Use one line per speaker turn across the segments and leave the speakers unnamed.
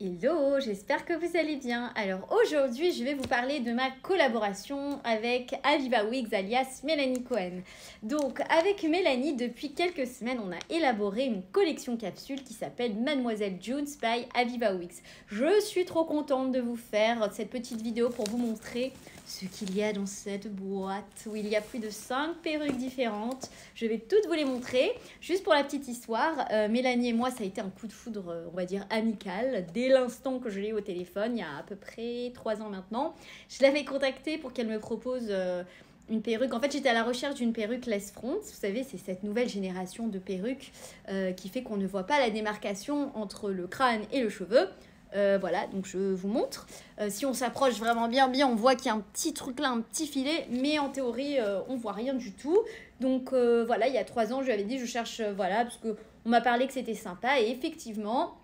Hello, j'espère que vous allez bien. Alors aujourd'hui, je vais vous parler de ma collaboration avec Aviva Wigs alias Mélanie Cohen. Donc avec Mélanie, depuis quelques semaines, on a élaboré une collection capsule qui s'appelle Mademoiselle Junes by Aviva Wigs. Je suis trop contente de vous faire cette petite vidéo pour vous montrer ce qu'il y a dans cette boîte où il y a plus de 5 perruques différentes. Je vais toutes vous les montrer. Juste pour la petite histoire, Mélanie et moi, ça a été un coup de foudre, on va dire amical, dès l'instant que je l'ai eu au téléphone, il y a à peu près 3 ans maintenant. Je l'avais contactée pour qu'elle me propose une perruque. En fait, j'étais à la recherche d'une perruque lace front. Vous savez, c'est cette nouvelle génération de perruques qui fait qu'on ne voit pas la démarcation entre le crâne et le cheveu. Voilà, donc je vous montre. Si on s'approche vraiment bien, on voit qu'il y a un petit truc là, un petit filet, mais en théorie, on voit rien du tout. Donc voilà, il y a 3 ans, je lui avais dit, je cherche, voilà, parce qu'on m'a parlé que c'était sympa, et effectivement,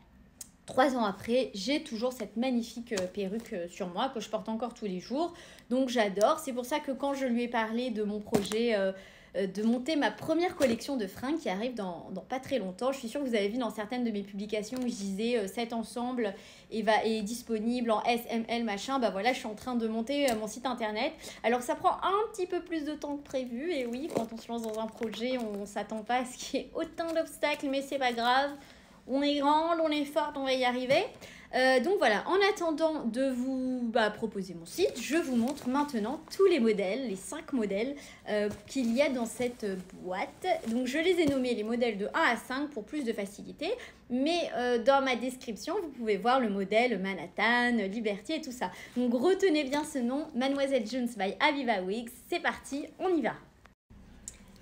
3 ans après, j'ai toujours cette magnifique perruque sur moi que je porte encore tous les jours. Donc j'adore. C'est pour ça que quand je lui ai parlé de mon projet de monter ma première collection de fringues qui arrive dans pas très longtemps, je suis sûre que vous avez vu dans certaines de mes publications où je disais cet ensemble est disponible en S, M, L, machin. Bah voilà, je suis en train de monter mon site internet. Alors ça prend un petit peu plus de temps que prévu. Et oui, quand on se lance dans un projet, on ne s'attend pas à ce qu'il y ait autant d'obstacles, mais c'est pas grave. On est grande, on est forte, on va y arriver. Donc voilà, en attendant de vous proposer mon site, je vous montre maintenant tous les modèles, les 5 modèles qu'il y a dans cette boîte. Donc je les ai nommés les modèles de 1 à 5 pour plus de facilité. Mais dans ma description, vous pouvez voir le modèle Manhattan, Liberty et tout ça. Donc retenez bien ce nom, Mademoiselle Junes by Aviva Wigs. C'est parti, on y va.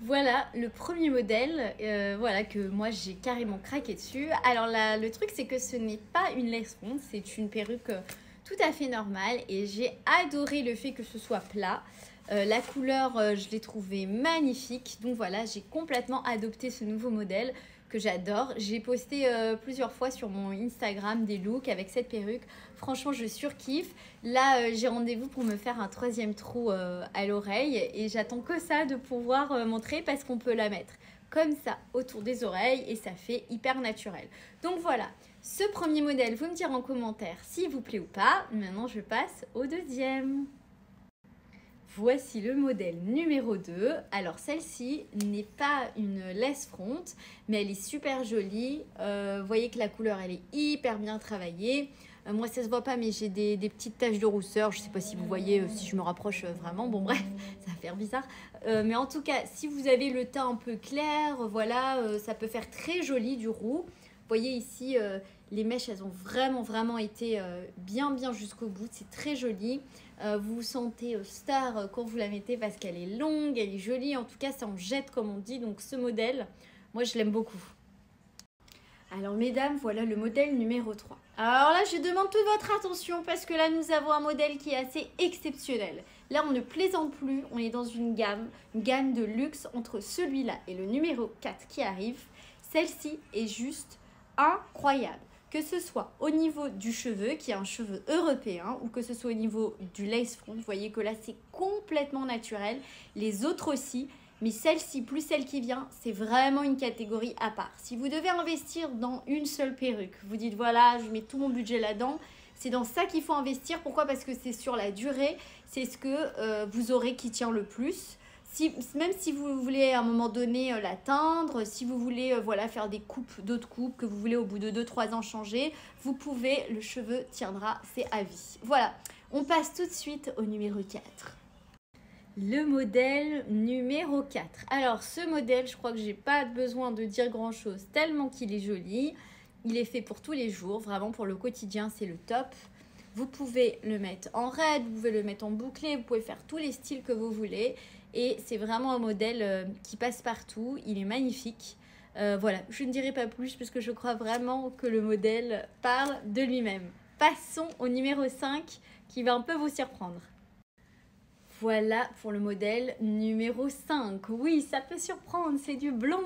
Voilà le premier modèle, voilà que moi j'ai carrément craqué dessus. Alors là, le truc c'est que ce n'est pas une lace front, c'est une perruque tout à fait normale et j'ai adoré le fait que ce soit plat. La couleur, je l'ai trouvée magnifique, donc voilà, j'ai complètement adopté ce nouveau modèle que j'adore. J'ai posté plusieurs fois sur mon Instagram des looks avec cette perruque. Franchement, je surkiffe. Là, j'ai rendez-vous pour me faire un 3e trou à l'oreille et j'attends que ça de pouvoir montrer parce qu'on peut la mettre comme ça autour des oreilles et ça fait hyper naturel. Donc voilà, ce premier modèle, vous me direz en commentaire s'il vous plaît ou pas. Maintenant, je passe au deuxième. Voici le modèle numéro 2. Alors celle-ci n'est pas une lace front, mais elle est super jolie. Vous voyez que la couleur, elle est hyper bien travaillée. Moi, ça se voit pas, mais j'ai des petites taches de rousseur. Je sais pas si vous voyez, si je me rapproche vraiment. Bon, bref, ça va faire bizarre. Mais en tout cas, si vous avez le teint un peu clair, voilà, ça peut faire très joli du roux. Vous voyez ici, les mèches, elles ont vraiment été bien jusqu'au bout. C'est très joli. Vous vous sentez star quand vous la mettez parce qu'elle est longue, elle est jolie. En tout cas, ça en jette comme on dit. Donc ce modèle, moi, je l'aime beaucoup. Alors mesdames, voilà le modèle numéro 3. Alors là, je demande toute votre attention parce que là, nous avons un modèle qui est assez exceptionnel. Là, on ne plaisante plus, on est dans une gamme de luxe entre celui-là et le numéro 4 qui arrive. Celle-ci est juste incroyable. Que ce soit au niveau du cheveu, qui est un cheveu européen, ou que ce soit au niveau du lace front, vous voyez que là, c'est complètement naturel. Les autres aussi. Mais celle-ci, plus celle qui vient, c'est vraiment une catégorie à part. Si vous devez investir dans une seule perruque, vous dites voilà, je mets tout mon budget là-dedans, c'est dans ça qu'il faut investir. Pourquoi? Parce que c'est sur la durée, c'est ce que vous aurez qui tient le plus. Même si vous voulez à un moment donné la teindre, si vous voulez voilà, faire des coupes, d'autres coupes, que vous voulez au bout de 2-3 ans changer, vous pouvez, le cheveu tiendra, c'est à vie. Voilà, on passe tout de suite au numéro 4. Le modèle numéro 4. Alors ce modèle, je crois que j'ai pas besoin de dire grand chose tellement qu'il est joli. Il est fait pour tous les jours, vraiment pour le quotidien, c'est le top. Vous pouvez le mettre en raide, vous pouvez le mettre en bouclé, vous pouvez faire tous les styles que vous voulez. Et c'est vraiment un modèle qui passe partout, il est magnifique. Voilà, je ne dirai pas plus parce que je crois vraiment que le modèle parle de lui-même. Passons au numéro 5 qui va un peu vous surprendre. Voilà pour le modèle numéro 5. Oui, ça peut surprendre, c'est du blond.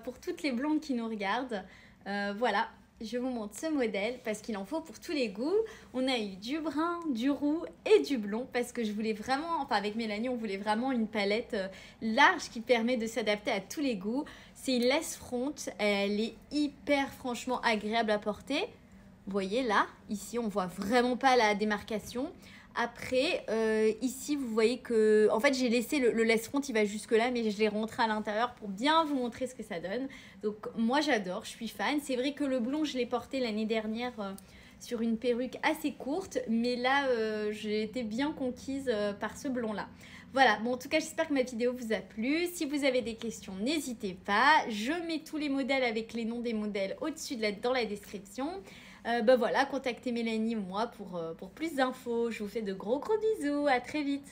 Pour toutes les blondes qui nous regardent, voilà, je vous montre ce modèle parce qu'il en faut pour tous les goûts. On a eu du brun, du roux et du blond parce que je voulais vraiment, enfin avec Mélanie, on voulait vraiment une palette large qui permet de s'adapter à tous les goûts. C'est une lace front, elle est hyper franchement agréable à porter. Vous voyez là, ici on voit vraiment pas la démarcation. Après, ici vous voyez que, en fait j'ai laissé le laisse-front, il va jusque là, mais je l'ai rentré à l'intérieur pour bien vous montrer ce que ça donne. Donc moi j'adore, je suis fan. C'est vrai que le blond je l'ai porté l'année dernière sur une perruque assez courte, mais là j'ai été bien conquise par ce blond là. Voilà, bon en tout cas j'espère que ma vidéo vous a plu. Si vous avez des questions, n'hésitez pas. Je mets tous les modèles avec les noms des modèles au-dessus dans la description. Voilà, contactez Mélanie ou moi pour plus d'infos. Je vous fais de gros bisous, à très vite.